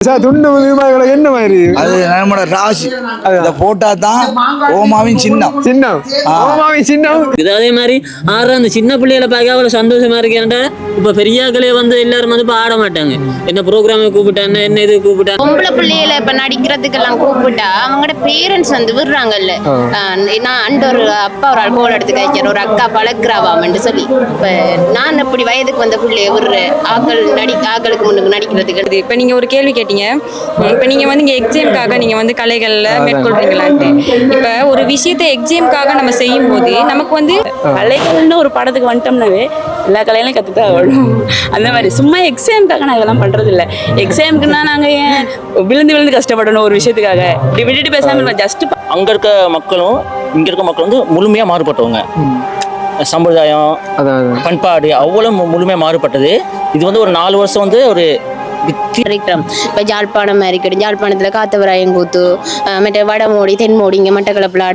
துண்டு என்ன மாதிரி அது நம்மளோட ராசி அதை போட்டா தான் ஓமாவின் சின்னம் சின்னம் ஓமாவின் சின்னம். இது அதே மாதிரி ஆடுற அந்த சின்ன பிள்ளைகளை பார்க்க அவ்வளவு சந்தோஷமா இருக்கேன்டா. இப்ப பெரியாக்களே வந்து எல்லாரும் வந்து இப்ப ஆட மாட்டாங்க. என்ன ப்ரோக்ராம் கூப்பிட்டாங்க, என்ன இது கூப்பிட்டாங்க. பொம்பளை பிள்ளைகளை இப்ப நடிக்கிறதுக்கெல்லாம் கூப்பிட்டா அவங்களோட பேரண்ட்ஸ் வந்து விடுறாங்கல்ல. நான் அண்ட ஒரு அப்பா ஒரு கோல் எடுத்து கழிச்சார், ஒரு அக்கா பழக்கிறாவாமன்னு சொல்லி. இப்ப நான் இப்படி வயதுக்கு வந்த பிள்ளைய விடுற ஆக்களுக்கு முன்னுக்கு நடிக்கிறதுக்கு. இப்ப நீங்க ஒரு கேள்வி கேட்டீங்க, இப்ப நீங்க வந்து இங்க எக்ஸாம்காக நீங்க வந்து கலைகள்ல மேற்கொள்றீங்களான்ட்டு. இப்ப ஒரு விஷயத்தை எக்ஸாம்காக நம்ம செய்யும் போது நமக்கு வந்து கலைகள்னு ஒரு படத்துக்கு வந்துட்டோம்னாவே எல்லா கலையிலும் கற்றுதான் ஆகணும். அந்த மாதிரி சும்மா எக்ஸாமுக்காக நான் இதெல்லாம் பண்ணுறது இல்லை. எக்ஸாமுக்குன்னா நாங்கள் ஏன் விழுந்து விழுந்து கஷ்டப்படணும் ஒரு விஷயத்துக்காக. இப்படி விட்டுட்டு பேசாமல் ஜஸ்ட் அங்க இருக்க மக்களும் இங்க இருக்க மக்கள் வந்து முழுமையா மாறுபட்டவங்க. சம்பிரதாயம், பண்பாடு அவ்வளவு முழுமையா மாறுபட்டது. இது வந்து ஒரு 4 வருஷம் வந்து ஒரு இப்ப ஜாழ்ப்பாணம் இருக்கட்டும், ஜாழ்ப்பாணத்துல காத்தவராயங்கூத்து, மற்ற வடமோடி, தென்மோடி, இங்க மட்டக்களப்புல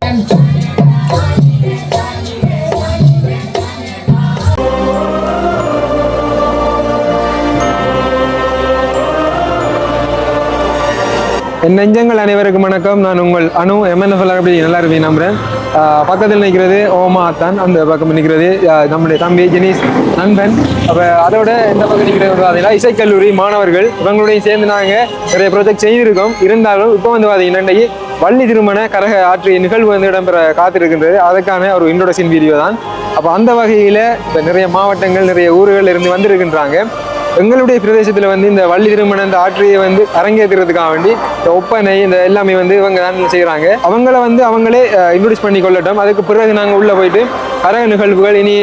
என் நெஞ்சங்கள் அனைவருக்கும் வணக்கம். நான் உங்கள் அணு MNFL அப்படி நல்லா இருப்பேன் நம்புறேன். பக்கத்தில் நிற்கிறது ஓமா தான், அந்த பக்கம் நிற்கிறது நம்முடைய தம்பி ஜெனீஸ் நண்பன். அப்போ அதோட இந்த பக்கம் நிற்கிறது பார்த்தீங்கன்னா இசைக்கல்லூரி மாணவர்கள். இவங்களோடையும் சேர்ந்து நாங்கள் நிறைய ப்ராஜெக்ட் செய்திருக்கோம். இருந்தாலும் இப்போ வந்து பார்த்தீங்கன்னா இன்றைக்கு வள்ளி திருமண கரக ஆற்றிய நிகழ்வு வந்து இடம்பெற காத்திருக்கின்றது. அதுக்கான ஒரு இன்ட்ரோடக்ஷன் வீடியோ தான். அப்போ அந்த வகையில் இப்போ நிறைய மாவட்டங்கள், நிறைய ஊர்கள் இருந்து வந்திருக்கின்றாங்க. எங்களுடைய பிரதேசத்தில் வந்து இந்த வள்ளி திருமண இந்த ஆற்றியை வந்து அரங்கேற்றுறதுக்காக வேண்டி இந்த ஒப்பனை இந்த எல்லாமே வந்து இவங்க தான் செய்கிறாங்க. அவங்கள வந்து அவங்களே இன்ட்ரோடியூஸ் பண்ணி கொள்ளட்டும். அதுக்கு பிறகு நாங்கள் உள்ளே போயிட்டு கரக நிகழ்வுகள் இனி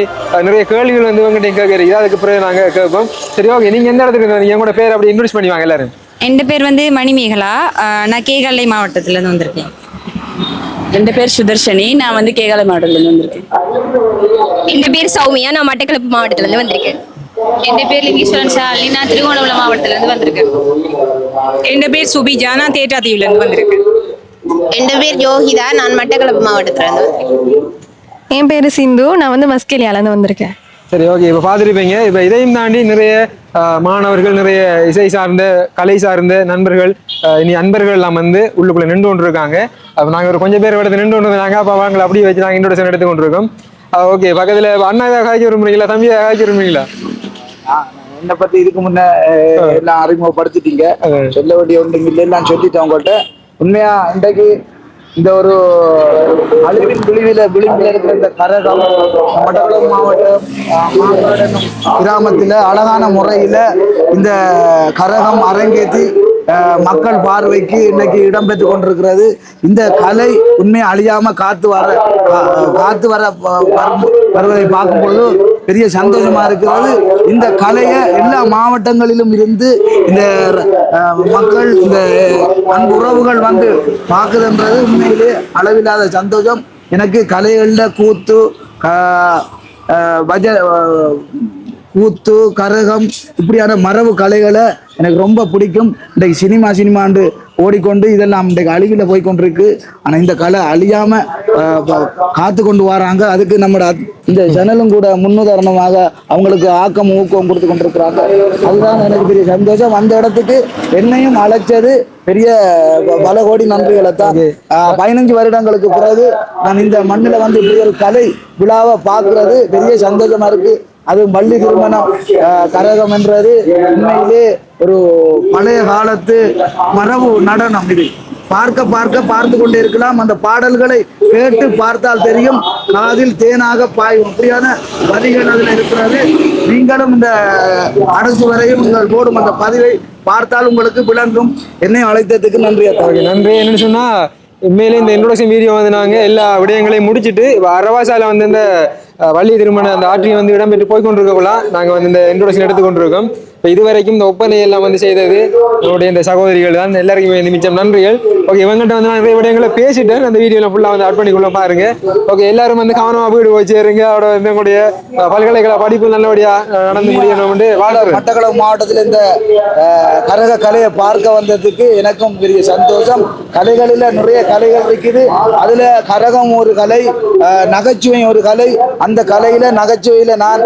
நிறைய கேள்விகள் வந்து இவங்ககிட்ட கேட்குறீங்க. அதுக்கு பிறகு நாங்கள் கேட்போம். சரி, ஓகே. நீங்கள் எந்த இடத்துக்கு இருந்தீங்க? எங்களோட பேர் அப்படி இன்ட்ரோடியூஸ் பண்ணிவாங்க எல்லாரும். என் பேர் வந்து மணிமேகலா. நான் கேகாலை மாவட்டத்திலேருந்து வந்திருக்கேன். என் பேர் சுதர்ஷனி. நான் வந்து கேகாலை மாவட்டத்திலேருந்து வந்திருக்கேன். என் பேர் சௌமியா. நான் மட்டக்களப்பு மாவட்டத்திலேருந்து வந்திருக்கேன். என் பேர் லிங்கீஸ்வரன் ஷாலினி. நான் திருகோணமலை மாவட்டத்திலேருந்து வந்திருக்கேன். என் பேர் சுபிஜா. நான் தேட்டாத்தீவுலேருந்து வந்திருக்கேன். என் பேர் யோகிதா. நான் மட்டக்களப்பு மாவட்டத்திலேருந்து வந்திருக்கேன். என் பேர் சிந்து. நான் வந்து மஸ்கெலியாலேருந்து வந்திருக்கேன். சரி, ஓகே. இப்போ பார்த்துருப்பீங்க. இப்போ இதையும் தாண்டி நிறைய மாணவர்கள், நிறைய இசை சார்ந்த, கலை சார்ந்த நண்பர்கள், இனி அன்பர்கள் எல்லாம் வந்து உள்ளுக்குள்ளே நின்று கொண்டு இருக்காங்க. அப்போ நாங்கள் ஒரு கொஞ்சம் பேர் இடத்துல நின்று கொண்டு இருந்தாங்க. அப்போ அவங்களை அப்படியே வச்சு நாங்கள் இன்ட்ரோடக்ஷன் எடுத்து கொண்டு இருக்கோம். ஓகே. பக்கத்தில் அண்ணா ஏதாவது காய்ச்சி விரும்புறீங்களா? தம்பி காய்ச்சி விரும்புறீங்களா? என்னை பத்தி இதுக்கு முன்ன எல்லாம் அறிமுகப்படுத்திட்டீங்க. சொல்ல வேண்டிய ஒன்றும் இல்லை, எல்லாம் சொல்லிட்டேன் உங்கள்கிட்ட. உண்மையா இன்றைக்கு இந்த ஒரு அழிவின் விளிம்பில் இருக்கிற இந்த கரகம் மட்டக்களப்பு மாவட்டம் கிராமத்தில் அழகான முறையில் இந்த கரகம் அரங்கேற்றி மக்கள் பார்வைக்கு இன்னைக்கு இடம்பெற்று கொண்டிருக்கிறது. இந்த கலை உண்மையை அழியாம காத்து வர வருவதை பார்க்கும் பொழுது பெரிய சந்தோஷமா இருக்கிறது. இந்த கலையை எல்லா மாவட்டங்களிலும் இருந்து இந்த மக்கள், இந்த அன்பு உறவுகள் வந்து பார்க்குதுன்றது உண்மையிலே அளவில்லாத சந்தோஷம். எனக்கு கலைகளில் கூத்து, கரகம் இப்படியான மரபு கலைகளை எனக்கு ரொம்ப பிடிக்கும். இன்றைக்கு சினிமாண்டு ஓடிக்கொண்டு இதெல்லாம் இன்றைக்கு அழிவில் போய்கொண்டிருக்கு. ஆனால் இந்த கலை அழியாமல் காத்து கொண்டு வராங்க. அதுக்கு நம்மளோட இந்த சேனலும் கூட முன்னுதாரணமாக அவங்களுக்கு ஆக்கம் ஊக்கம் கொடுத்து கொண்டிருக்கிறாங்க. அதுதான் எனக்கு பெரிய சந்தோஷம். அந்த இடத்துக்கு என்னையும் அழைச்சது பெரிய பல கோடி நன்றிகளை தான். 15 வருடங்களுக்கு பிறகு நான் இந்த மண்ணில் வந்து இப்படி ஒரு கலை விழாவை பார்க்கறது பெரிய சந்தோஷமா இருக்கு. அது வள்ளி திருமணம் கரகம் என்றது உண்மையிலே ஒரு பழைய காலத்து மரபு நடனம். இது பார்த்து கொண்டே இருக்கலாம். அந்த பாடல்களை கேட்டு பார்த்தால் தெரியும், காதில் தேனாக பாயும் அப்படியான வரிகள் அதில் இருக்கிறது. நீங்களும் இந்த அரசு வரையும் உங்கள் போடும் அந்த பதிவை பார்த்தால் உங்களுக்கு விளங்கும். என்னை அழைத்ததுக்கு நன்றி. நன்றி. என்னன்னு சொன்னா உண்மையிலே இந்த இன்ட்ரோடக்ஷன் வீடியோ வந்து நாங்கள் எல்லா விடயங்களையும் முடிச்சுட்டு அரவாசால வந்து இந்த வள்ளி திருமண அந்த ஆற்றியை வந்து இடம்பெற்று போய்கொண்டிருக்கலாம். நாங்கள் வந்து இந்த இன்ட்ரோடக்ஷன் எடுத்துக்கொண்டிருக்கோம். இப்போ இதுவரைக்கும் இந்த ஒப்பனை எல்லாம் வந்து செய்தது என்னுடைய இந்த சகோதரிகள் தான். எல்லாருக்குமே மிச்சம் நன்றிகள். ஓகே, இவங்ககிட்ட வந்து நான் நிறைய விடயங்களை பேசிட்டேன். அந்த வீடியோவில் ஃபுல்லாக வந்து ஆட் பண்ணிக்கொள்ள பாருங்க. ஓகே, எல்லாரும் வந்து கவனமாக வீடு போய் சேருங்க. அவரோட வந்து எங்களுடைய பல்கலைக்கழக படிப்பு நல்லபடியாக நடந்து முடியணும். மட்டக்களப்பு மாவட்டத்தில் இந்த கரக கலையை பார்க்க வந்ததுக்கு எனக்கும் பெரிய சந்தோஷம். கலைகளில் நிறைய கலைகள் இருக்குது. அதில் கரகம் ஒரு கலை, நகைச்சுவை ஒரு கலை. அந்த கலையில நகைச்சுவையில நான்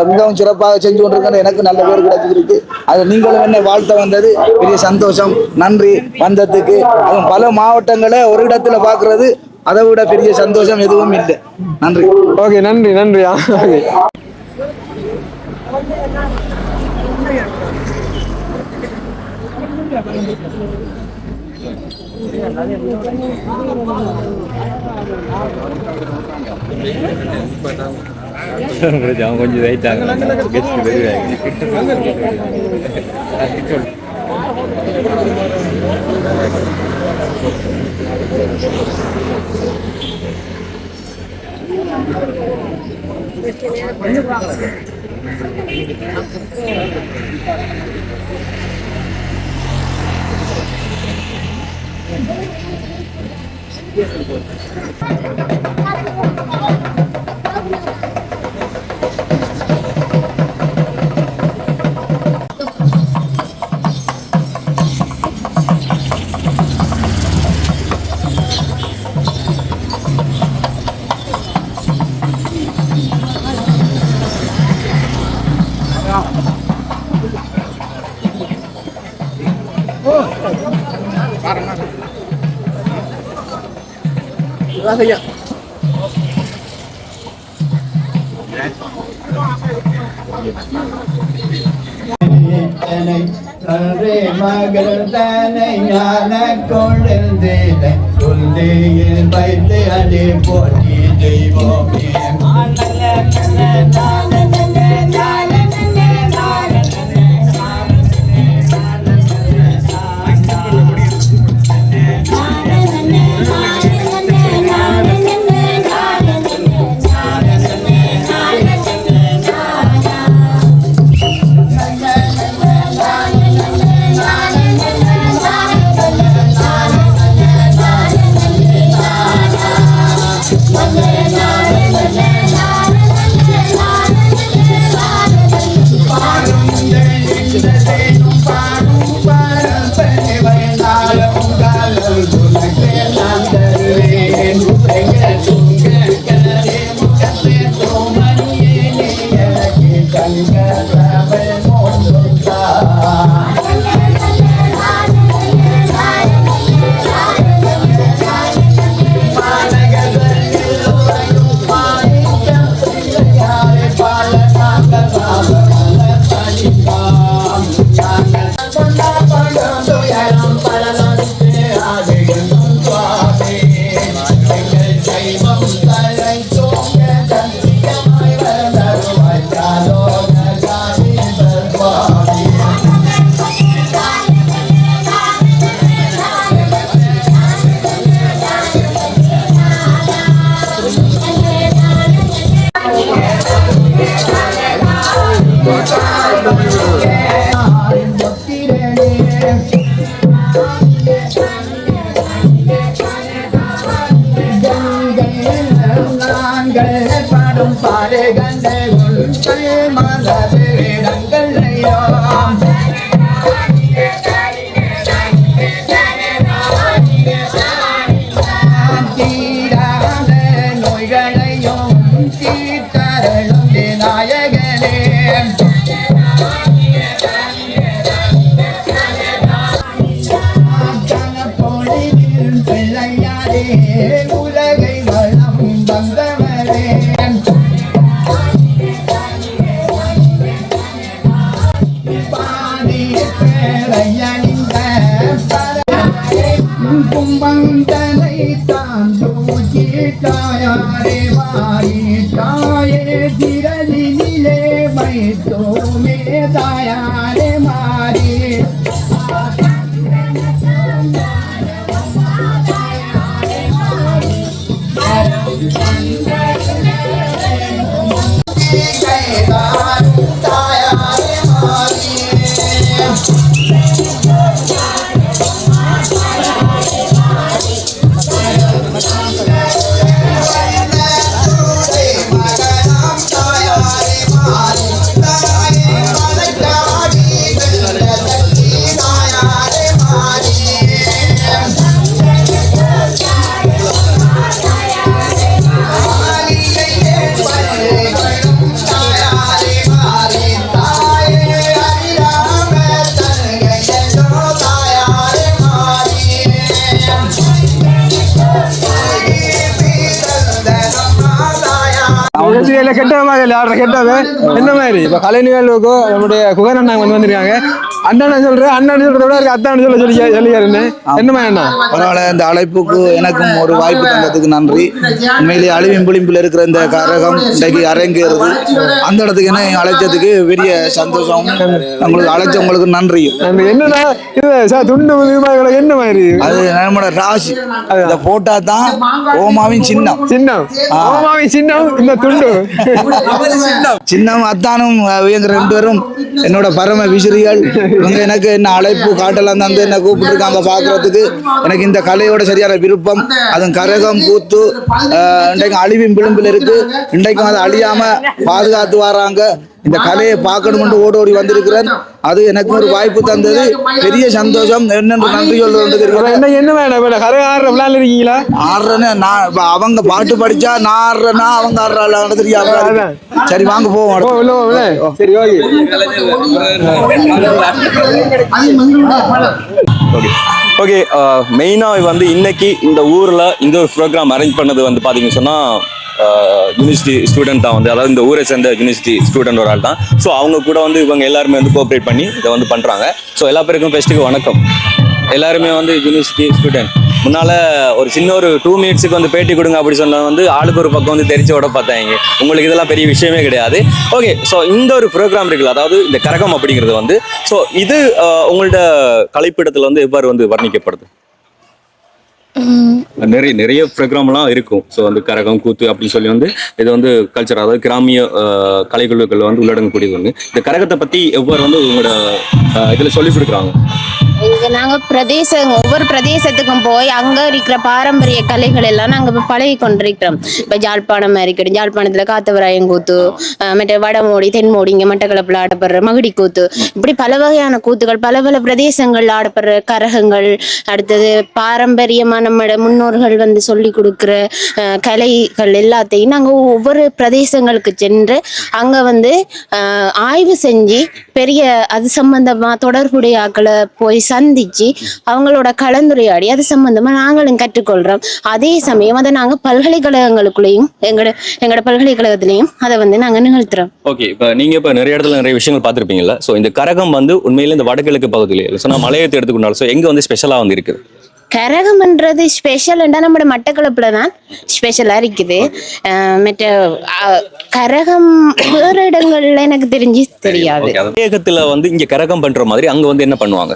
மிகவும் சிறப்பாக செஞ்சு கொண்டிருக்கேன். எனக்கு நல்ல பேர் கிடைக்கும். எதிர்பார்த்துட்டு இருக்கு. அது நீங்களும் என்ன வாழ்த்த வந்தது பெரிய சந்தோஷம். நன்றி வந்ததுக்கு. அதுவும் பல மாவட்டங்களை ஒரு இடத்துல பார்க்கறது அதை விட பெரிய சந்தோஷம் எதுவும் இல்லை. நன்றி. ஓகே, நன்றி நன்றியா. ஓகே. கொஞ்சம் வெயிட்டாங்க. மகள் தனை ஞான கொழுந்திலை கொள்ளையில் வைத்து அடி போட்டி தெய்வமே பாடும் பாரு கண்டங்கள் மலர்கள் தீராத நோய்களையும் தீர்த்தருளும் விநாயகனே பொழிவில் பிள்ளையாரே உலகை வளம் வந்தவரே பாடி பேரையணிந்த கும்பந்தனை தான் தூக்கிட்டாயாரே மாறிட்டாயே திரளினிலே வைத்தோமே தாயாரே மாறி மகனாம் தாயாரே மாறி தாயே மலக்காடி கேட்டாவே என்ன மாதிரி இப்போ கலை நிகழ்வுக்கோ நம்முடைய குகன் அண்ணா வந்திருக்காங்க. அண்ணன் சொல்றேன், அண்ணன் சொல்றத விட அத்தான்னு சொல்லியாருன்னு என்ன மாதிரி அண்ணா? பரவாயில்ல, இந்த அழைப்புக்கு எனக்கும் ஒரு வாய்ப்பு தந்ததுக்கு நன்றி. உண்மையிலேயே அழிவின் விளிம்பில் இருக்கிற இந்த கரகம் இன்றைக்கு அரங்கேறுது. அந்த இடத்துக்கு என்ன அழைச்சதுக்கு பெரிய சந்தோஷம். உங்களுக்கு அழைச்சவங்களுக்கு நன்றி. என்னன்னா துண்டு என்ன மாதிரி அது நம்மளோட ராசி. அதை போட்டா தான் ஓமாவின் சின்னம். ஓமாவின் சின்னம் இந்த துண்டு சின்னம். அத்தானும் இவங்க 2 பேரும் என்னோட பரம விசிறிகள். இவங்க எனக்கு என்ன அழைப்பு காட்டலாம் தந்து என்ன கூப்பிட்டுருக்காங்க பாக்குறதுக்கு. எனக்கு இந்த கலையோட சரியான விருப்பம். அதுவும் கரகம் கூத்து இன்றைக்கு அழிவின் விளிம்பில் இருக்கு. இன்றைக்கும் அதை அழியாம பாதுகாத்து வராங்க. இந்த கலையை பார்க்கணும்னு ஓடி வந்திருக்கிறேன். அது எனக்கு ஒரு வாய்ப்பு தந்தது பெரிய சந்தோஷம். என்னென்று நன்றி சொல்றேன். என்ன வேணும் இருக்கீங்களா? ஆடுறேன்னு நான் அவங்க பாட்டு படிச்சா நான் ஆடுறேன்னா அவங்க ஆடுறாங்க தெரியாம. சரி வாங்க போவோம். சரி ஓகே. மெயினாக வந்து இன்னைக்கு இந்த ஊரில் இந்த ஒரு ப்ரோக்ராம் அரேஞ்ச் பண்ணது வந்து பார்த்தீங்கன்னு சொன்னால் யூனிவர்சிட்டி ஸ்டூடெண்ட் தான் வந்து, அதாவது இந்த ஊரை சேர்ந்த யூனிவர்சிட்டி ஸ்டூடெண்ட் ஒரு ஆள் தான். ஸோ அவங்க கூட வந்து இவங்க எல்லாருமே வந்து கோஆப்ரேட் பண்ணி இதை வந்து பண்ணுறாங்க. ஸோ எல்லா பேருக்கும் ஃபெஸ்ட்டுக்கு வணக்கம். எல்லாருமே வந்து யூனிவர்சிட்டி ஸ்டூடெண்ட். முன்னால் ஒரு சின்ன ஒரு 2 மினிட்ஸுக்கு வந்து பேட்டி கொடுங்க அப்படி சொன்னால் வந்து ஆளுக்கு ஒரு பக்கம் வந்து தெரிச்ச விட பார்த்தாங்க. உங்களுக்கு இதெல்லாம் பெரிய விஷயமே கிடையாது. ஓகே, ஸோ இந்த ஒரு ப்ரோக்ராம் இருக்குல்ல, அதாவது இந்த கரகம் அப்படிங்கிறது வந்து, ஸோ இது உங்களோட கலைப்பிடத்தில் வந்து எவ்வாறு வந்து வர்ணிக்கப்படுது? நிறைய ப்ரோக்ராம்லாம் இருக்கும். ஸோ வந்து கரகம் கூத்து அப்படின்னு சொல்லி வந்து இது வந்து கல்ச்சர், அதாவது கிராமிய கலைக்குழுக்கள் வந்து உள்ளடங்கக்கூடியது வந்து. இந்த கரகத்தை பற்றி எவ்வாறு வந்து உங்களோட இதில் சொல்லி கொடுக்குறாங்க? இங்கே நாங்கள் ஒவ்வொரு பிரதேசத்துக்கும் போய் அங்கே இருக்கிற பாரம்பரிய கலைகள் எல்லாம் நாங்கள் இப்போ பழகி கொண்டிருக்கிறோம். இப்போ ஜாழ்ப்பாணம் இருக்கட்டும், ஜாழ்ப்பாணத்தில் காத்தவராயன் கூத்து, மற்ற வடமோடி, தென்மோடி, இங்கே மட்டக்களப்பில் ஆடப்படுற மகுடி கூத்து, இப்படி பல வகையான கூத்துகள், பல பல பிரதேசங்களில் ஆடப்படுற கரகங்கள், அடுத்தது பாரம்பரியமாக நம்மளோட முன்னோர்கள் வந்து சொல்லி கொடுக்குற கலைகள் எல்லாத்தையும் நாங்கள் ஒவ்வொரு பிரதேசங்களுக்கு சென்று அங்கே வந்து ஆய்வு செஞ்சு பெரிய அது சம்பந்தமாக தொடர்புடைய ஆக்களை போய் சந்திச்சு அவங்களோட கலந்துரையாடி அது சம்பந்தமா நாங்களும் கற்றுக்கொள்றோம். அதே சமயம் அதை நாங்க பல்கலைக்கழகங்களுக்குள்ளேயும் எங்களோட பல்கலைக்கழகத்திலையும் அதை வந்து நாங்க நிகழ்த்துறோம். ஓகே, இப்போ நீங்க இப்போ நிறைய இடத்துல நிறைய விஷயங்கள் பார்த்துருப்பீங்கல்ல. ஸோ இந்த கரகம் வந்து உண்மையில இந்த வடகிழக்கு பகுதியில் சொன்னா மலையத்தை எடுத்துக்கொண்டாலும் ஸோ எங்க வந்து ஸ்பெஷலா வந்து இருக்குது? கரகம்ன்றது ஸ்பெஷல்ண்டா நம்மளோட மட்டக்களப்புல தான் ஸ்பெஷலா இருக்குது. மற்ற கரகம் வேற இடங்கள்ல எனக்கு தெரியாது. மலையகத்துல வந்து இங்க கரகம் பண்ற மாதிரி அங்க வந்து என்ன பண்ணுவாங்க?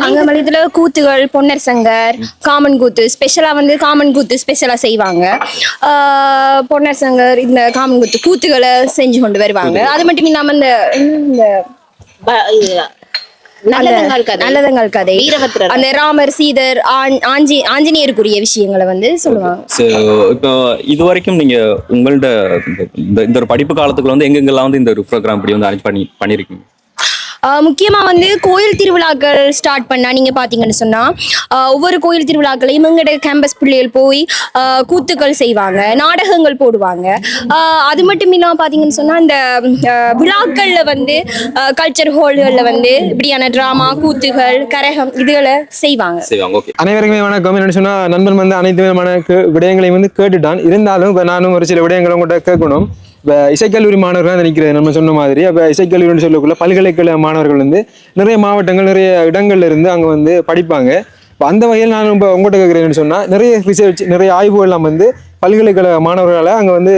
அங்க மலையத்துல கூத்துகள், பொன்னர் சங்கர், காமன் கூத்து ஸ்பெஷலா வந்து காமன் கூத்து ஸ்பெஷலா செய்வாங்க. பொன்னர் சங்கர் இந்த காமன் கூத்துகளை செஞ்சு கொண்டு வருவாங்க. அது மட்டும் இல்லாம இந்த நல்லதங்கால் கதை, அந்த ராமர், சீதர், ஆஞ்சநேயருக்குரிய விஷயங்களை வந்து சொல்லுவாங்க. இப்போ இது வரைக்கும் நீங்க உங்கள்ட்ட இந்த ஒரு படிப்பு காலத்துக்குள்ள வந்து எங்கெங்கெல்லாம் வந்து இந்த ஒரு ப்ரோக்ராம் இப்படி வந்து அரேஞ்ச் பண்ணிருக்கீங்க? முக்கியமாக வந்து கோயில் திருவிழாக்கள் ஸ்டார்ட் பண்ணால் நீங்கள் பார்த்தீங்கன்னு சொன்னால் ஒவ்வொரு கோயில் திருவிழாக்களையும் எங்களோட கேம்பஸ் பிள்ளைகள் போய் கூத்துக்கள் செய்வாங்க, நாடகங்கள் போடுவாங்க. அது மட்டும் இல்லாமல் பார்த்தீங்கன்னு சொன்னால் இந்த விழாக்களில் வந்து கல்ச்சர் ஹால்களில் வந்து இப்படியான ட்ராமா, கூத்துகள், கரகம் இதுகளை செய்வாங்க. அனைவருக்குமே வணக்கம். என்னென்னு சொன்னால் நண்பன் வந்து அனைத்து விதமான விடயங்களையும் வந்து கேட்டுட்டான். இருந்தாலும் இப்போ நானும் ஒரு சில விடயங்களை உங்கள்கிட்ட கேட்கணும். இப்போ இசைக்கல்லூரி மாணவர்கள் தான் நினைக்கிறேன் நம்ம சொன்ன மாதிரி. அப்போ இசைக்கல்லூரின்னு சொல்லக்குள்ள பல்கலைக்கழக மாணவர்கள் வந்து நிறைய மாவட்டங்கள், நிறைய இடங்கள்ல இருந்து அங்கே வந்து படிப்பாங்க. இப்போ அந்த வகையில் நான் இப்போ உங்கள்கிட்ட கேட்குறேன்னு சொன்னால் நிறைய ரிசர்ச், நிறைய ஆய்வுகள்லாம் வந்து பல்கலைக்கழக மாணவர்களால் அங்கே வந்து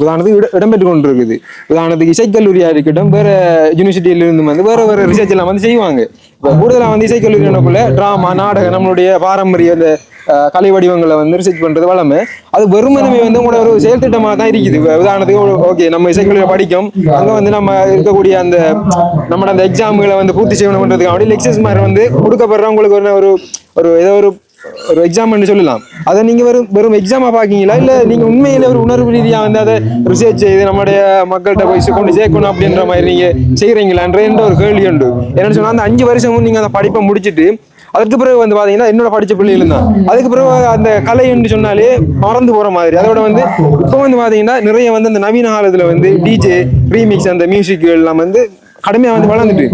உதாரணத்துக்கு இடம்பெற்று கொண்டு இருக்குது. உதாரணத்துக்கு இசைக்கல்லூரியாக இருக்கட்டும், வேறு யூனிவர்சிட்டியிலிருந்து வந்து வேறு ரிசர்ச் எல்லாம் வந்து செய்வாங்க. இப்போ கூடுதலாக வந்து இசைக்கல்லூரிக்குள்ள ட்ராமா, நாடகம், நம்மளுடைய பாரம்பரிய அந்த கலை வடிவங்களை வந்து ரிசர்ச் பண்ணுறது வளமை. அது வெறுமனமே வந்து உங்களோட ஒரு செயல் திட்டமாக தான் இருக்குது. உதாரணத்துக்கு ஓகே, நம்ம இசைக்கல்லூரியில் படிக்கும், அங்கே வந்து நம்ம இருக்கக்கூடிய அந்த நம்மளோட அந்த எக்ஸாம்களை வந்து பூர்த்தி செய்யணுன்றதுக்கு அப்படி லெக்சர்ஸ் மாதிரி வந்து கொடுக்கப்படுறவங்களுக்கு ஒரு ஏதோ ஒரு எக்ஸாம்னு சொல்லலாம். அதை நீங்கள் வெறும் எக்ஸாமாக பார்க்கீங்களா, இல்லை நீங்கள் உண்மையில ஒரு உணர்வு ரீதியாக வந்து அதை ரிசர்ச் செய்து நம்மளுடைய மக்கள்கிட்ட போய் கொண்டு சேர்க்கணும் அப்படின்ற மாதிரி நீங்கள் செய்கிறீங்களான்ற ஒரு கேள்வி உண்டு. என்னென்னு சொன்னால் அந்த 5 வருஷமும் நீங்கள் அந்த படிப்பை முடிச்சுட்டு அதுக்கு பிறகு வந்து பார்த்தீங்கன்னா என்னோட படித்த பிள்ளைகளும் தான் அதுக்கு பிறகு அந்த கலைன்னு சொன்னாலே மறந்து போகிற மாதிரி. அதோட வந்து இப்போ வந்து பார்த்தீங்கன்னா நிறைய வந்து அந்த நவீன காலத்தில் வந்து டிஜே, ரீமிக்ஸ், அந்த மியூசிக் எல்லாம் வந்து கடுமையாக வந்து வளர்ந்துட்டு,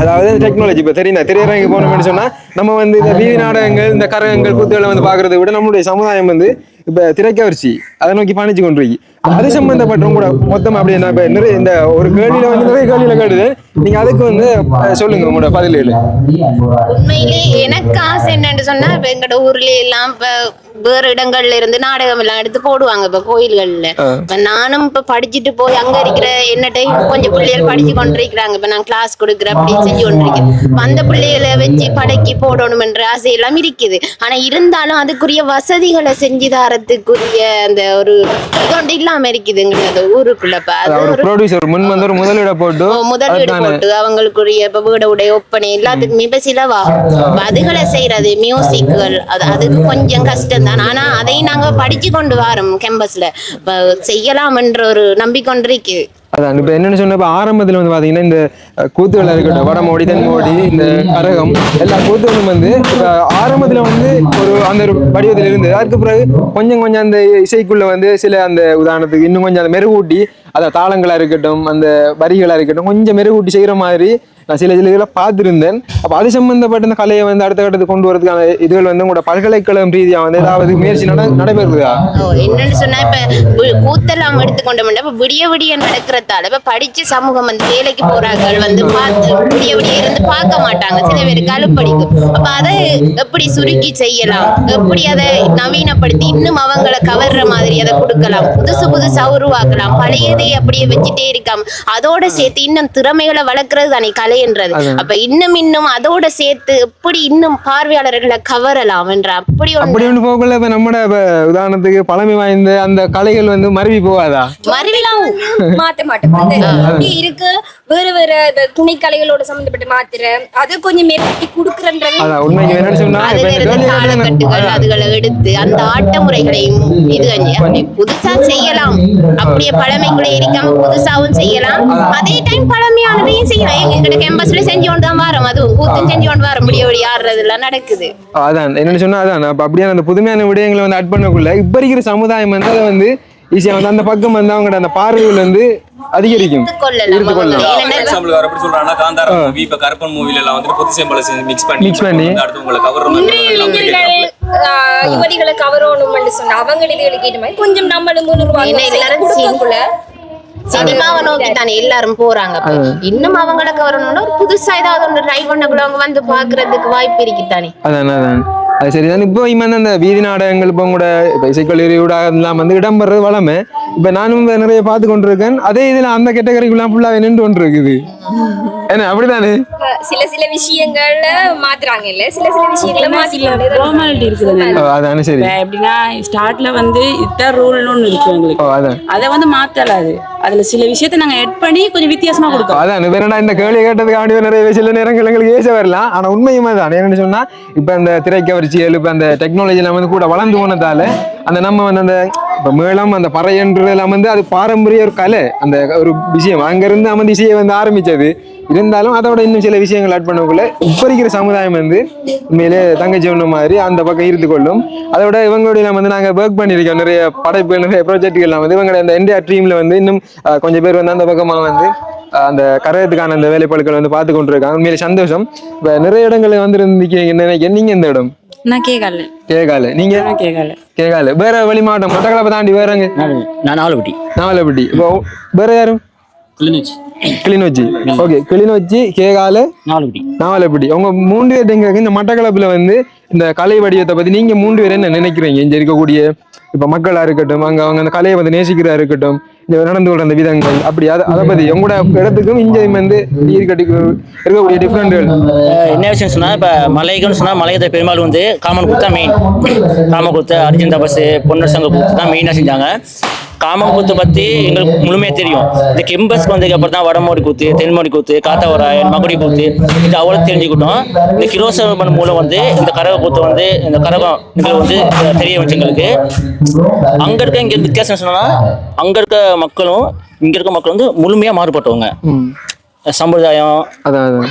அதாவது டெக்னாலஜி இப்போ திரையரங்கு போனோம்னு சொன்னால் நம்ம வந்து இந்த வீதி நாடகங்கள், இந்த கரகங்கள், கூத்துகளை வந்து பார்க்கறத விட நம்மளுடைய சமுதாயம் வந்து இப்போ திரைக்கவர்ச்சி அதை நோக்கி பயணிச்சு கொண்டு இருக்கு. அது சம்பந்தப்பட்டவங்க கூட மொத்தமா அப்படி நான் இப்ப நிறைய இந்த ஒரு கேள்வியில வந்து நிறைய கேள்வியில கேடுது. நீங்க அதுக்கு வந்து சொல்லுங்க உங்களோட பதில்கள். உண்மையிலே எனக்கு ஆசை என்னன்னு சொன்னா இப்ப எங்கட ஊர்ல எல்லாம் இப்ப வேற இடங்கள்ல இருந்து நாடகம் எல்லாம் எடுத்து போடுவாங்க இப்ப கோயில்கள்ல. இப்ப நானும் இப்ப படிச்சுட்டு போய் அங்க இருக்கிற என்னட்டை கொஞ்சம் பிள்ளைகள் படிச்சு கொண்டிருக்கிறாங்க. இப்ப நான் கிளாஸ் கொடுக்குறேன் அப்படி செஞ்சு கொண்டிருக்கேன். அந்த பிள்ளைகளை வச்சு படைக்கி போடணும் என்ற ஆசை எல்லாம் இருக்குது. ஆனா இருந்தாலும் அதுக்குரிய வசதிகளை செஞ்சு தரத்துக்குரிய அந்த ஒரு இதொண்டு இல்லாம இருக்குதுங்க அந்த ஊருக்குள்ள. ஒரு முதலீடு போட்டு அவங்களுக்குரிய இப்ப வீட உடைய ஒப்பனை எல்லாத்துக்குமே இப்ப சிலவாகும். அதுகளை செய்யறது மியூசிக்குகள் அதுக்கு கொஞ்சம் கஷ்டம் தான். ஆனா அதையும் நாங்க படிச்சு கொண்டு வரோம் கேம்பஸ்ல செய்யலாம் என்ற ஒரு நம்பிக்கொண்டிருக்கு. அதான் இப்போ என்னென்னு சொன்ன இப்போ ஆரம்பத்தில் வந்து பார்த்தீங்கன்னா இந்த கூத்துகள் இருக்கட்டும், வடமோடி தென்மோடி இந்த கரகம் எல்லா கூத்துகளும் வந்து இப்போ ஆரம்பத்தில் வந்து ஒரு அந்த ஒரு வடிவத்தில் இருந்து அதுக்கு பிறகு கொஞ்சம் கொஞ்சம் அந்த இசைக்குள்ள வந்து சில அந்த உதாரணத்துக்கு இன்னும் கொஞ்சம் அந்த மெருகூட்டி அதை தாளங்களாக இருக்கட்டும் அந்த வரிகளாக இருக்கட்டும் கொஞ்சம் மெருகூட்டி செய்கிற மாதிரி நான் சில இதெல்லாம் பார்த்துருந்தேன். அப்போ அது சம்பந்தப்பட்ட இந்த கலையை வந்து அடுத்த கட்டத்துக்கு கொண்டு வரதுக்கான இதுகள் வந்து உங்களோட பல்கலைக்கழகம் ரீதியாக வந்து ஏதாவது முயற்சி நடைபெறுதா? என்னன்னு சொன்னா இப்ப கூத்தெல்லாம் எடுத்துக்கொண்டோம்னா இப்ப விடிய விடிய நடக்கிறதால இப்ப படிச்சு சமூகம் வந்து வேலைக்கு போறார்கள் வந்து பார்த்து விடிய விடிய இருந்து பார்க்க மாட்டாங்க. சில பேர் கழுப்படிக்கும். அப்ப அதை எப்படி சுருக்கி செய்யலாம், எப்படி அதை நவீனப்படுத்தி இன்னும் அவங்களை கவர்ற மாதிரி அதை கொடுக்கலாம், புதுசா உருவாக்கலாம், பழையதை அப்படியே வச்சுட்டே இருக்காம அதோட சேர்த்து இன்னும் திறமைகளை வளர்க்கறது தானே கலை என்றது. அப்ப இன்னும் அதோட சேர்த்து எப்படி இன்னும் பார்வையாளர்களை கவரலாம் என்ற அப்படி ஒன்று போகல. இப்ப நம்மட உதாரணத்துக்கு பழமை வாய்ந்த அந்த கலைகள் வந்து மருவி போகாதா? மருவிலாம் மாத்த மாட்டோம் இருக்கு. வேற வேற துணை கலைகளோட சம்பந்தப்பட்ட மாத்திரை அது கொஞ்சம் மேற்பட்டி கொடுக்குறன்றது உண்மைக்கு என்னன்னு சொன்னா காலகட்டுகள் அதுகளை எடுத்து அந்த ஆட்ட முறைகளையும் இது புதுசா செய்யலாம். அப்படியே பழமைக்குள்ள இருக்காம புதுசாவும் செய்யலாம். அதே டைம் பழமையானதையும் செய்யலாம். எங்கிட்ட கேம்பஸ்ல செஞ்சு கொண்டு தான் வரோம். அதுவும் கூத்தும் செஞ்சு கொண்டு வரோம். முடிய ஆடுறது எல்லாம் நடக்குது. அதான் என்னன்னு சொன்னா அதான் அப்படியே அந்த புதுமையான விடயங்களை வந்து அட் பண்ணக்குள்ள இப்ப இருக்கிற சமுதாயம் வந்து அதை வந்து ஈஸியா வந்து அந்த பக்கம் வந்து அவங்களோட அந்த பார்வைகள் வந்து அதிகரிக்கும். யுவதிகளை கவரணும் சொன்னா அவங்க கேட்ட மாதிரி கொஞ்சம் நம்மளும் சினிமாவை நோக்கி தானே எல்லாரும் போறாங்க. இன்னும் அவங்களுக்கு வரணும்னா புதுசா ஏதாவது ஒன்று ட்ரை பண்ணக்குள்ள அவங்க வந்து பாக்குறதுக்கு வாய்ப்பு இருக்குதானே. அதான் அது சரிதான். இப்போ அந்த வீதி நாடகங்கள் இப்போ கூட இப்போ இசைக்கல்லூரி ஊடகம் வந்து இடம்பெறது வளமை. இப்போ நானும் நிறைய பார்த்து கொண்டிருக்கேன். அதே இதுல அந்த கேட்டகரிக்குலாம் ஃபுல்லாக நின்று கொண்டு இருக்குது. என்ன அப்படிதானே? சில விஷயங்கள்ல மாத்துறாங்க இல்ல, சில விஷயங்களை ஃபார்மாலிட்டி இருக்குது. அதானே சரி. எப்படின்னா ஸ்டார்ட்ல வந்து இதான் ரூல்னு ஒன்று இருக்கு உங்களுக்கு. அதை வந்து மாத்தலாது. அதுல சில விஷயத்தை நாங்க எட் பண்ணி கொஞ்சம் வித்தியாசமா கொடுத்தோம். அதான் வேறடா இந்த கேள்வி கேட்டதுக்காண்டி நிறைய சில நேரங்கள் எங்களுக்கு ஏச வரலாம். ஆனா உண்மையுமே தான் என்னன்னு சொன்னா இப்ப அந்த திரைக்கவர்ச்சிகள் இப்ப அந்த டெக்னாலஜில வந்து கூட வளர்ந்து போனதால அந்த நம்ம வந்து அந்த இப்ப மேளம் அந்த பறையன்றதெல்லாம் வந்து அது பாரம்பரிய ஒரு கலை அந்த ஒரு விஷயம் அங்கிருந்து அந்த இசையை வந்து ஆரம்பிச்சது. இருந்தாலும் அதோட இன்னும் சில விஷயங்கள் ஆட் பண்ணக்குள்ள இப்ப இருக்கிற சமுதாயம் வந்து உண்மையிலே தங்கச்சி ஒன்று மாதிரி அந்த பக்கம் இருந்து கொள்ளும். அதோட இவங்களுடைய வந்து நாங்கள் ஒர்க் பண்ணியிருக்கோம். நிறைய படைப்புகள் நிறைய ப்ராஜெக்டுகள்லாம் வந்து இவங்களோட அந்த இந்தியா ட்ரீம்ல வந்து இன்னும் கொஞ்சம் பேர் வந்து அந்த பக்கமாக வந்து அந்த கரையத்துக்கான அந்த வேலைப்பாடுகள் வந்து பார்த்து கொண்டிருக்காங்க. உண்மையிலே சந்தோஷம். இப்போ நிறைய இடங்கள்ல வந்து இருந்துக்க நீங்க எந்த இடம்? நான் கேகால. நீங்க கேகால. வேற வெளி மாவட்டம் மட்டக்களப்பை தாண்டி வேறங்க? நான் நாவலப்பட்டி. இப்போ வேற யாரும்? கிளிநொச்சி. ஓகே, கிளிநொச்சி, கேகால, நாவலப்பட்டி. உங்க 3 பேர் இந்த மட்டக்களப்புல வந்து இந்த கலை வடிவத்தை பத்தி நீங்க 3 பேர் என்ன நினைக்கிறீங்க? இங்க இருக்கக்கூடிய இப்ப மக்களா இருக்கட்டும், அவங்க அந்த கலையை வந்து நேசிக்கிறா இருக்கட்டும், இந்த நடந்து கொள்ற அந்த விதங்கள் அப்படி அதை பத்தி உங்களோட இடத்துக்கும் இங்க வந்து இருக்கக்கூடிய டிஃபரெண்ட்கள் என்ன விஷயம் சொன்னா இப்ப மலைக்குன்னு சொன்னா மலையத்தை பெரும்பாலும் வந்து காமன் கூத்து தான் மெயின். காமன் கூத்து, அர்ஜுன் தபசு, பொன்னர் சங்க கூத்து தான் மெயினா செஞ்சாங்க. காமன் கூத்து பத்தி எங்களுக்கு முழுமையா தெரியும். இந்த கெம்பஸ்க்கு வந்ததுக்கு அப்புறம் தான் வடமோடி கூத்து, தென்மோடி கூத்து, காத்தவராயன், மகுடி கூத்து இது அவ்வளவு தெரிஞ்சுக்கிட்டோம். இந்த கிரோசவன் மூலம் வந்து இந்த கரக கூத்து வந்து இந்த கரகம் எங்களுக்கு வந்து தெரிய வச்சு எங்களுக்கு. அங்க இருக்க இங்க வித்தியாசம் சொன்னா அங்க இருக்க மக்களும் இங்க இருக்க மக்கள் வந்து முழுமையா மாறுபட்டவங்க. சம்பிரதாயம்,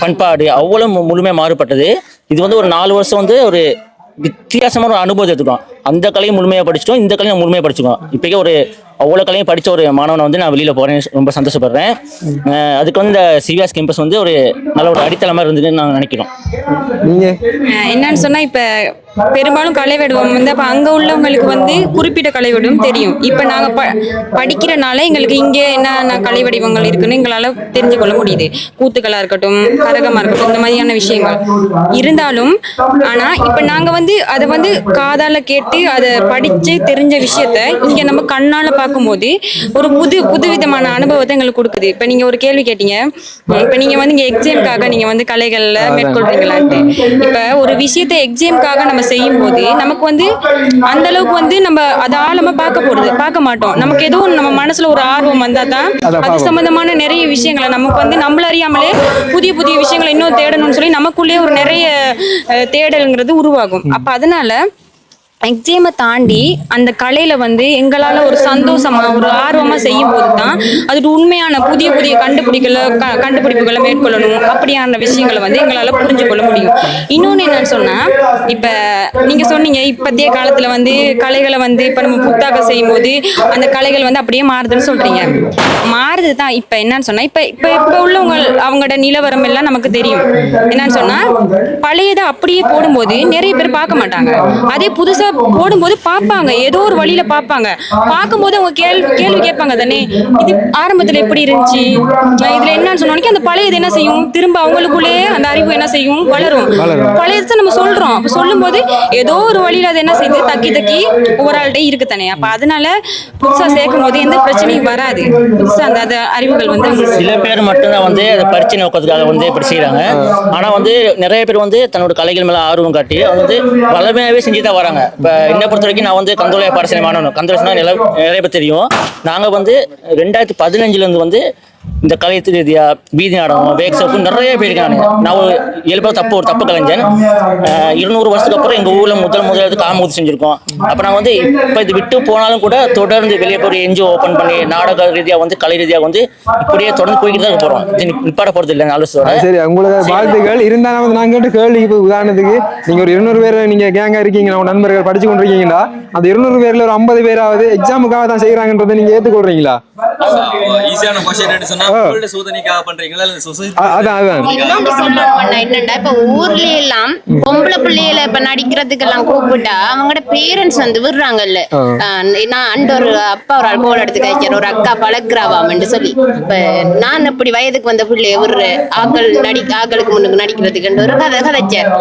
பண்பாடு அவ்வளவு முழுமையா மாறுபட்டது. இது வந்து ஒரு 4 வருஷம் வந்து ஒரு வித்தியாசமான ஒரு அனுபவத்தை எடுத்துட்டோம். அந்த கலையும் முழுமையாக படிச்சிட்டோம், இந்த கலையும் முழுமையாக படிச்சுக்கோம். இப்போக்கே ஒரு அவ்வளோ கலையும் படித்த ஒரு மாணவனை வந்து நான் வெளியில் போகிறேன், ரொம்ப சந்தோஷப்படுறேன். அதுக்கு வந்து இந்த சிவிஎஸ் கேம்பஸ் வந்து ஒரு நல்ல ஒரு அடித்தளமாக இருந்ததுன்னு நாங்கள் நினைக்கிறோம். என்னன்னு சொன்னால் இப்போ பெரும்பாலும் கலை வடிவம் வந்து அப்போ அங்கே உள்ளவங்களுக்கு வந்து குறிப்பிட்ட கலை வடிவம் தெரியும். இப்போ நாங்கள் படிக்கிறனால எங்களுக்கு இங்கே என்னென்ன கலை வடிவங்கள் இருக்குன்னு எங்களால் தெரிஞ்சு கொள்ள முடியுது. கூத்துக்களாக இருக்கட்டும், கரகமாக இருக்கட்டும், இந்த மாதிரியான விஷயங்கள் இருந்தாலும். ஆனால் இப்போ நாங்கள் வந்து அதை வந்து காதால் கேட்டு அதை படித்து தெரிஞ்ச விஷயத்த இங்கே நம்ம கண்ணால் பார்க்கும்போது ஒரு புதுவிதமான அனுபவத்தை எங்களுக்கு கொடுக்குது. இப்போ நீங்கள் ஒரு கேள்வி கேட்டீங்க, இப்போ நீங்கள் வந்து இங்கே எக்ஸாமுக்காக நீங்கள் வந்து கலைகளில் மேற்கொள்றீங்களான்ட்டு. இப்போ ஒரு விஷயத்தை எக்ஸாமுக்காக நம்ம செய்யும் போது நமக்கு வந்து அந்த அளவுக்கு வந்து நம்ம அதை ஆழமா பார்க்க மாட்டோம். நமக்கு ஏதோ நம்ம மனசுல ஒரு ஆர்வம் வந்தா தான் அது சம்பந்தமான நிறைய விஷயங்களை நமக்கு வந்து நம்மள அறியாமலே புதிய புதிய விஷயங்களை இன்னும் தேடணும்னு சொல்லி நமக்குள்ளேயே ஒரு நிறைய தேடல்ங்கிறது உருவாகும். அப்ப அதனால எக்ஸாமை தாண்டி அந்த கலையில வந்து எங்களால் ஒரு சந்தோஷமா ஒரு ஆர்வமா செய்யும் போது தான் அது உண்மையான புதிய புதிய கண்டுபிடிப்புகளை மேற்கொள்ளணும். அப்படியான விஷயங்களை வந்து எங்களால் புரிஞ்சு கொள்ள முடியும். இன்னொன்று என்னன்னு சொன்னா, இப்ப நீங்க சொன்னீங்க இப்பத்திய காலத்துல வந்து கலைகளை வந்து இப்ப நம்ம புத்தாக்க செய்யும் போது அந்த கலைகள் வந்து அப்படியே மாறுதுன்னு சொல்றீங்க. மாறுது தான். இப்ப என்னன்னு சொன்னா, இப்ப உள்ளவங்க அவங்களோட நிலவரம் எல்லாம் நமக்கு தெரியும். என்னன்னு சொன்னா, பழையதை அப்படியே போடும்போது நிறைய பேர் பார்க்க மாட்டாங்க. அதே புதுசா போடும்போது பார்ப்பாங்க, ஏதோ ஒரு வழியில பார்ப்பாங்க. பார்க்கும்போது அவங்க கேள்வி கேட்பாங்க தானே, இது ஆரம்பத்துல எப்படி இருந்துச்சு, இதுல என்னன்னு சொன்னோன்னே அந்த பழையது என்ன செய்யும், திரும்ப அவங்களுக்குள்ளே அந்த அறிவு என்ன செய்யும், வளரும். பழையதை நம்ம சொல்றோம், அப்ப சொல்லும் போது ஏதோ ஒரு வழியில அது என்ன செய்யுது, தக்கி ஒவ்வொரு ஆள்கிட்ட இருக்கு தானே. அப்ப அதனால புதுசா சேர்க்கும் போது எந்த பிரச்சனையும் வராது. புதுசா அந்த அறிவுகள் வந்து சில பேர் மட்டும்தான் வந்து அதை பரிச்சை நோக்கத்துக்காக வந்து இப்படி செய்யறாங்க. ஆனா வந்து நிறைய பேர் வந்து தன்னோட கலைகள் மேல ஆர்வம் காட்டி அவங்க வந்து வளமையாவே செஞ்சுதான் வராங்க. இப்போ என்னை பொறுத்த வரைக்கும் நான் வந்து கந்தோலையா பாடசாலை மாணவன். கந்தோலைனா நிறைய பேர் தெரியும். நாங்கள் வந்து 2015 வந்து இந்த கலை ரீதியா பீதி நாடகம், வேக்ஸப்பு நிறைய போயிருக்காங்க. நான் ஒரு ஒரு தப்பு கலைஞன். 200 வருஷத்துக்கு அப்புறம் எங்கள் ஊரில் முதல் காமூத்து செஞ்சுருக்கோம். அப்போ நான் வந்து இப்போ இது விட்டு போனாலும் கூட தொடர்ந்து வெளியே போய் என்ஜிஓ ஓப்பன் பண்ணி நாடக ரீதியாக வந்து கலை ரீதியாக வந்து இப்படியே தொடர்ந்து போய்கிட்டு தான் போகிறோம். நிப்பாட போகிறது இல்லை ஆலோசனை. சரி, உங்களுக்கு வாழ்த்துக்கள். இருந்தாலும் வந்து நான் கேட்டு கேள்வி, இப்போ உதாரணத்துக்கு நீங்கள் ஒரு 200 பேர் நீங்கள் கேங்காக இருக்கீங்க, உங்கள் நண்பர்கள் படிச்சு கொண்டு இருக்கீங்களா, அந்த 200 பேரில் ஒரு 50 பேராவது எக்ஸாமுக்காக தான் செய்கிறாங்கன்றதை நீங்கள் ஏற்றுக்கொள்றீங்களா? ஈஸியான क्वेश्चन சொன்னா உங்களோட சோதனைக்காக பண்றீங்களா இல்ல சொசைட்டி? அதான் இன்னொன்று சொல்லணும்னா என்னடா, இப்ப ஊர்ல எல்லாம் பொம்பளை பிள்ளைகளை இப்ப நடிக்கிறதுக்கு எல்லாம் கூப்பிட்டா அவங்களோட பேரண்ட்ஸ் வந்து விடுறாங்கல்ல. நான் அண்ட ஒரு அப்பா ஒரு ஆள் கோல் எடுத்து கழிச்சார், ஒரு அக்கா பழக்கிறாவாமன்னு சொல்லி. இப்ப நான் இப்படி வயதுக்கு வந்த பிள்ளைய விடுற ஆக்களுக்கு முன்னுக்கு நடிக்கிறதுக்கு ஒரு கதைச்சார்.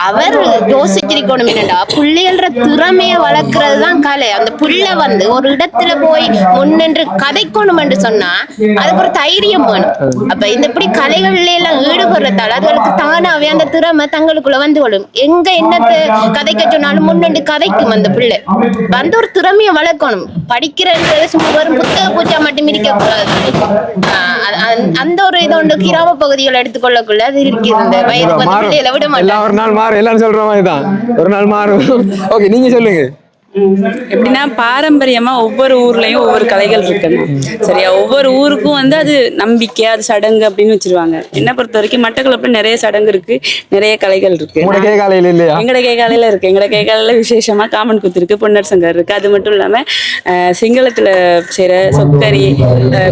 அவர் யோசிச்சிருக்கணும் என்னடா, பிள்ளைகள திறமைய வளர்க்கறது தான் கலை. அந்த பிள்ளை வந்து ஒரு இடத்துல போய் முன்னின்று கதைக்கணும் என்று சொன்னா அதுக்கு ஒரு தைரியம் வேணும். அப்ப இந்த இப்படி கலைகள்ல எல்லாம் ஈடுபடுறதால அதுகளுக்கு தானாவே அந்த திறமை தங்களுக்குள்ள வந்து கொள்ளும். எங்க என்னத்தை கதைக்க சொன்னாலும் முன்னெண்டு கதைக்கும் அந்த பிள்ளை. வந்து ஒரு திறமையை வளர்க்கணும். படிக்கிறது சும்மா வெறும் புத்தக பூச்சா மட்டும் இருக்க கூடாது. அந்த ஒரு இது ஒன்று கிராம பகுதிகளை எடுத்துக்கொள்ளக்குள்ள அது இருக்குது. இந்த வயதுக்கு வந்து பிள்ளைகளை விட மாட்டேன். ஒரு நாள் மாறும், எல்லாரும் சொல்ற மாதிரி தான் ஒரு நாள் மாறும். ஓகே, நீங்க சொல்லுங்க. எப்படின்னா பாரம்பரியமா ஒவ்வொரு ஊர்லயும் ஒவ்வொரு கலைகள் இருக்குன்னு சரியா. ஒவ்வொரு ஊருக்கும் வந்து அது நம்பிக்கை, அது சடங்கு அப்படின்னு வச்சிருவாங்க. என்ன பொறுத்த வரைக்கும் மட்டக்களப்புல நிறைய சடங்கு இருக்கு, நிறைய கலைகள் இருக்கு. எங்கட கேகாலையில இருக்கு. எங்கட கேகாலையில விசேஷமா காமன் கூத்து இருக்கு, பொன்னர் சங்கர் இருக்கு. அது மட்டும் இல்லாம சிங்களத்துல செய்யற சொக்கரி,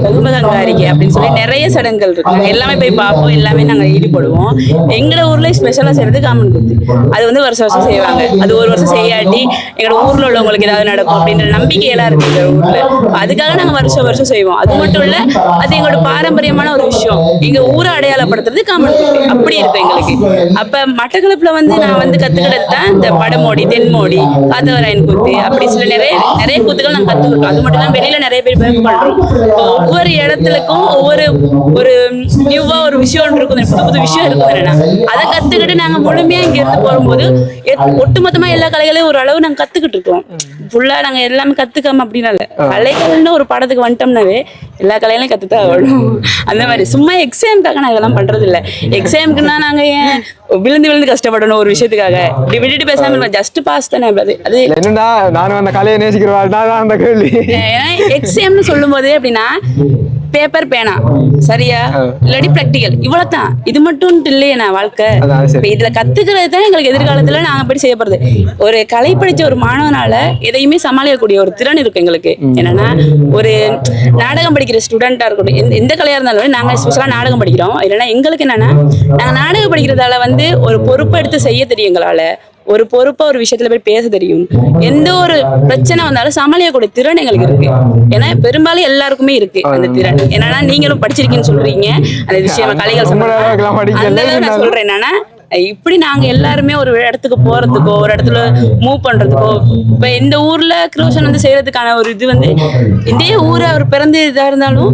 ககுமதங்காரிகை அப்படின்னு சொல்லி நிறைய சடங்குகள் இருக்கு. நாங்க எல்லாமே போய் பார்ப்போம், எல்லாமே நாங்க ஈடுபடுவோம். எங்கட ஊர்ல ஸ்பெஷலா செய்யறது காமன் கூத்து. அது வந்து வருஷம் செய்வாங்க. அது ஒரு வருஷம் செய்யாட்டி எங்களோட ஊர்ல உள்ளவங்களுக்கு ஏதாவது நடக்கும் அப்படின்ற நம்பிக்கையெல்லாம் இருக்கு இந்த ஊர்ல. அதுக்காக நாங்க வருஷம் செய்வோம். அது மட்டும் இல்ல, அது எங்களோட பாரம்பரியமான ஒரு விஷயம். எங்க ஊரை அடையாளப்படுத்துறது காமன் கூத்து அப்படி இருக்கும் எங்களுக்கு. அப்ப மட்டக்களப்புல வந்து நான் வந்து கத்துக்கிட்டது தான் இந்த படமோடி, தென்மோடி, காத்தவராயன் கூத்து, அப்படி சில நிறைய கூத்துக்கள் நாங்க கத்துக்கிட்டோம். அது மட்டும் தான் வெளியில நிறைய பேர் பண்றோம். ஒவ்வொரு இடத்துலக்கும் ஒரு நியூவா ஒரு விஷயம் இருக்கும், புது விஷயம் இருக்கும். என்னன்னா அதை கத்துக்கிட்டு நாங்க முழுமையா இங்க இருந்து போகும்போது ஒட்டுமொத்தமா எல்லா கலைகளையும் ஒரு அளவு நாங்க கத்துக்கிட்டு இருக்கோம். ஃபுல்லா நாங்க எல்லாமே கத்துக்காம அப்படின்னா இல்ல. கலைகள்னு ஒரு படத்துக்கு வந்துட்டோம்னாவே எல்லா கலைகளையும் கத்துதான் ஆகணும். அந்த மாதிரி சும்மா எக்ஸாமுக்காக நான் இதெல்லாம் பண்றது இல்லை. எக்ஸாமுக்குன்னா நாங்க ஏன் விழுந்து கஷ்டப்படணும் ஒரு விஷயத்துக்காக? இப்படி விட்டுட்டு பேசாம ஜஸ்ட் பாஸ் தானே. அது என்னடா நானும் அந்த கலையை நேசிக்கிறேன் அந்த கேள்வி. ஏன்னா எக்ஸாம்னு சொல்லும் போது அப்படின்னா பேப்பர், பேனா, சரியா, இல்லாட்டி பிராக்டிகல், இவ்வளவுதான். இது மட்டும் இல்லையே நான் வாழ்க்கை. இப்ப இதுல கத்துக்கிறது தான் எங்களுக்கு எதிர்காலத்துல நாங்க படி செய்ய போறது. ஒரு கலை படிச்ச ஒரு மாணவனால எதையுமே சமாளிக்கக்கூடிய ஒரு திறன் இருக்கு எங்களுக்கு. என்னன்னா ஒரு நாடகம் படிக்கிற ஸ்டூடெண்டா இருக்கட்டும், எந்த கலையா இருந்தாலும் நாங்க ஸ்பெஷலா நாடகம் படிக்கிறோம். இல்லைன்னா எங்களுக்கு என்னன்னா நாங்க நாடகம் படிக்கிறதால வந்து ஒரு பொறுப்பை எடுத்து செய்ய தெரியும் எங்களால. ஒரு பொறுப்பா ஒரு விஷயத்துல போய் பேச தெரியும். எந்த ஒரு பிரச்சனை வந்தாலும் சமாளிக்கக்கூடிய திறன் எங்களுக்கு இருக்கு. ஏன்னா பெரும்பாலும் எல்லாருக்குமே இருக்கு அந்த திறன். என்னன்னா நீங்களும் படிச்சிருக்கீங்கன்னு சொல்றீங்க அந்த விஷயம் கலைகள் சம்பந்தமா. நான் சொல்றேன் என்னன்னா இப்படி நாங்க எல்லாருமே ஒரு இடத்துக்கு போறதுக்கோ ஒரு இடத்துல மூவ் பண்றதுக்கோ இப்ப இந்த ஊர்ல கிரோஷன் வந்து செய்யறதுக்கான ஒரு இது வந்து இதே ஊரை அவர் பிறந்து இதா இருந்தாலும்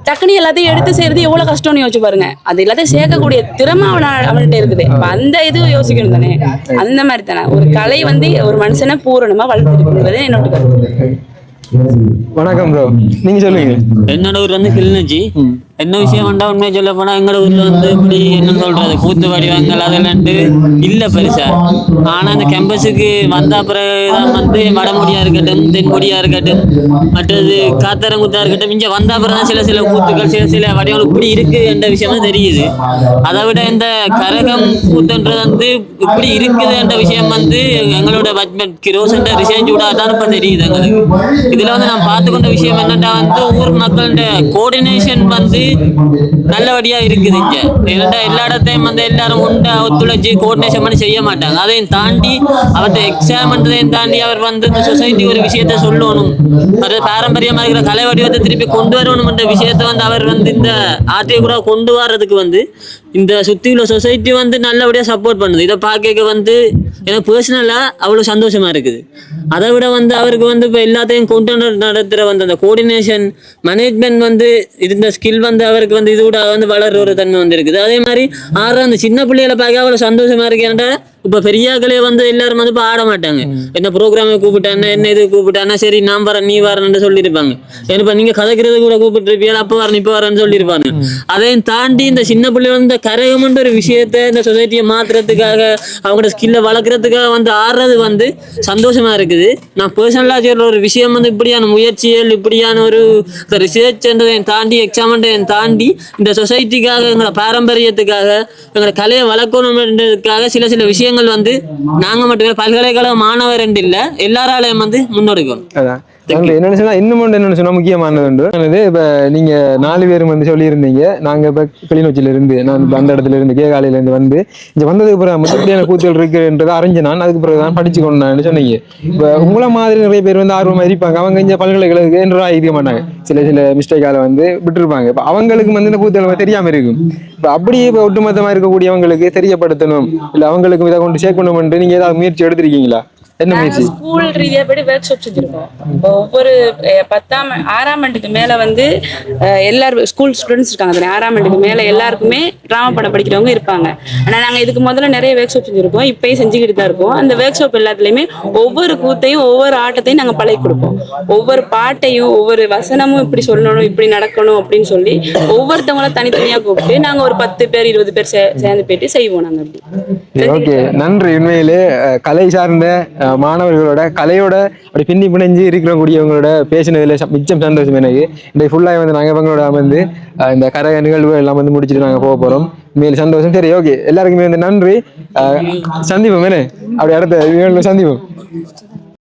டக்குனு எல்லாத்தையும் எடுத்து செய்யறது எவ்வளவு கஷ்டம்னு யோசிச்சு பாருங்க. அது எல்லாத்தையும் சேர்க்கக்கூடிய திறமை அவன்கிட்ட இருக்குது. அந்த இது யோசிக்கணும் தானே. அந்த மாதிரி தானே ஒரு கலை வந்து ஒரு மனுஷனை பூரணமா வளர்த்துருக்குங்கிறது என்னோட கருத்து. வணக்கம் ப்ரோ, நீங்க சொல்லுங்க. என்னோட ஊர் வந்து கிளிநொச்சி. என்ன விஷயம் வேண்டாம் உண்மையை சொல்ல போனா எங்களோட ஊர்ல வந்து இப்படி என்ன சொல்றது கூத்து வடிவங்கள் அதெல்லாம் இல்ல பெருசா. ஆனா அந்த கேம்பஸுக்கு வந்த பிறகுதான் வந்து வடமொழியா இருக்கட்டும் தென்மொழியா இருக்கட்டும் மற்றது காத்தரங்குத்தா இருக்கட்டும் இங்க வந்த பிறகுதான் சில கூத்துக்கள் சில வடிவங்கள் இப்படி இருக்கு என்ற விஷயம் தெரியுது. அதை விட இந்த கரகம் கூத்துன்றது வந்து இப்படி இருக்குது என்ற விஷயம் வந்து எங்களோட கிரோஸ் என்ற ரிசர்ச் கூட தான் இப்ப தெரியுது எங்களுக்கு. இதுல வந்து நான் பார்த்துக்கொண்ட விஷயம் என்னன்னா வந்து ஊர் மக்களோட கோஆர்டினேஷன் வந்து நல்லபடியா இருக்குது இங்க. ஏன்னா எல்லா இடத்தையும் வந்து எல்லாரும் உண்டா ஒத்துழைச்சு கோஆர்டினேஷன் பண்ணி செய்ய மாட்டாங்க. அதையும் தாண்டி அவர்கிட்ட எக்ஸாம் பண்றதையும் தாண்டி அவர் வந்து இந்த சொசைட்டி ஒரு விஷயத்த சொல்லணும், அது பாரம்பரியமா இருக்கிற கலை வடிவத்தை திருப்பி கொண்டு வரணும் என்ற விஷயத்த வந்து அவர் வந்து இந்த ஆர்டியை கூட கொண்டு வர்றதுக்கு வந்து இந்த சுத்தி உள்ள சொசைட்டி வந்து நல்லபடியா சப்போர்ட் பண்ணுது. இதை பார்க்க வந்து எனக்கு பர்சனலா அவ்வளவு சந்தோஷமா இருக்குது. அதை விட வந்து அவருக்கு வந்து இப்போ எல்லாத்தையும் கொண்டு நடத்துற வந்து அந்த கோஆர்டினேஷன் மேனேஜ்மெண்ட் வந்து இந்த ஸ்கில் வந்து அவருக்கு வந்து இது கூட வந்து வளர்ற ஒரு தன்மை வந்து இருக்குது. அதே மாதிரி அந்த சின்ன பிள்ளைகளை பார்க்க அவ்வளவு சந்தோஷமா இருக்கு. ஏன்டா இப்ப பெரியாக்களே வந்து எல்லாரும் வந்து இப்ப ஆட மாட்டாங்க. என்ன ப்ரோக்ராமை கூப்பிட்டானே என்ன இது கூப்பிட்டானா சரி நான் வரேன் நீ வரேன்னு சொல்லியிருப்பாங்க. ஏன்னா நீங்க கதைக்கிறது கூட கூப்பிட்டு இருப்பீங்க அப்ப வரேன் இப்ப வரேன்னு சொல்லியிருப்பாங்க. அதையும் தாண்டி இந்த சின்ன பிள்ளை வந்து கரகம்ன்ற ஒரு விஷயத்த இந்த சொசைட்டியை மாத்துறதுக்காக அவங்களோட ஸ்கில்லை வளர்க்கறதுக்காக வந்து ஆடுறது வந்து சந்தோஷமா இருக்குது. நான் பர்சனலா சொல்ற ஒரு விஷயம் வந்து இப்படியான முயற்சிகள் இப்படியான ஒரு ரிசர்ச்ன்றதையும் தாண்டி எக்ஸாம்ன்றதையும் தாண்டி இந்த சொசைட்டிக்காக எங்களோட பாரம்பரியத்துக்காக எங்களோட கலையை வளர்க்கணும்ன்றதுக்காக சில விஷயங்கள் வந்து நாங்க மட்டுமே பல்கலைக்கழக மாணவர் என்று இல்ல எல்லாராலையும் வந்து முன்னெடுக்கணும். என்னன்னு சொன்னா இன்னும் என்னன்னு சொன்னா முக்கியமானது இப்ப நீங்க 4 பேரும் வந்து சொல்லியிருந்தீங்க. நாங்க இப்ப கிளிநொச்சியில இருந்து நான் அந்த இடத்துல இருந்து கேகாலையில இருந்து வந்து இங்க வந்ததுக்கு பிறகு முக்கியமான கூத்துகள் இருக்குன்றதை அறிஞ்சு நான் அதுக்கு பிறகுதான் படிச்சு கொண்டான்னு சொன்னீங்க. இப்ப உங்களை மாதிரி நிறைய பேர் வந்து ஆர்வமா இருப்பாங்க. அவங்க இங்க பல்கலைக்கழக என்றா இருக்க மாட்டாங்க. சில மிஸ்டேக்கால வந்து விட்டுருப்பாங்க. இப்ப அவங்களுக்கு வந்து இந்த கூத்துகள் தெரியாம இருக்கும். இப்ப அப்படியே இப்ப ஒட்டுமொத்தமா இருக்கக்கூடியவங்களுக்கு தெரியப்படுத்தணும் இல்ல அவங்களுக்கு இதை கொண்டு சேர்க்கணும் என்று நீங்க ஏதாவது முயற்சி எடுத்திருக்கீங்களா? ஸ்கூல் ரீதியா படி ஒர்க் ஷாப் செஞ்சிருக்கோம். இப்போ ஒவ்வொரு 6ஆம் ஆண்டுக்கு மேல வந்து எல்லாரும் ஸ்கூல் ஸ்டூடெண்ட்ஸ் இருக்காங்க. 6ஆம் ஆண்டுக்கு மேல எல்லாருக்குமே டிராமா படம் படிக்கிறவங்க இருப்பாங்க. ஆனா நாங்க இதுக்கு முதல்ல நிறைய ஒர்க் ஷாப் செஞ்சிருக்கோம். இப்பயும் செஞ்சுக்கிட்டு தான் இருக்கோம். அந்த ஒர்க் ஷாப் எல்லாத்துலயுமே ஒவ்வொரு கூத்தையும் ஒவ்வொரு ஆட்டத்தையும் நாங்க பழகி கொடுப்போம். ஒவ்வொரு பாட்டையும் ஒவ்வொரு வசனமும் இப்படி சொல்லணும் இப்படி நடக்கணும் அப்படின்னு சொல்லி ஒவ்வொருத்தவங்கள தனித்தனியா கூப்பிட்டு நாங்க ஒரு 10 பேர் 20 பேர் சேர்ந்து போயிட்டு செய்வோம். நாங்க அப்படி நன்றி. உண்மையிலே கலை சார்ந்த மாணவர்களோட கலையோட அப்படி பின்னி பிணைஞ்சு இருக்கிறவங்களோட பேசினதுல மிச்சம் சந்தோஷம் எனக்கு. இந்த ஃபுல்லாக வந்து நாங்கள் இவங்களோட வந்து இந்த கரக நிகழ்வு எல்லாம் வந்து முடிச்சுட்டு நாங்கள் போக போகிறோம். மேல் சந்தோஷம். சரி, ஓகே, எல்லாருக்குமே வந்து நன்றி. சந்திப்போம். அப்படி அடுத்த சந்திப்போம்.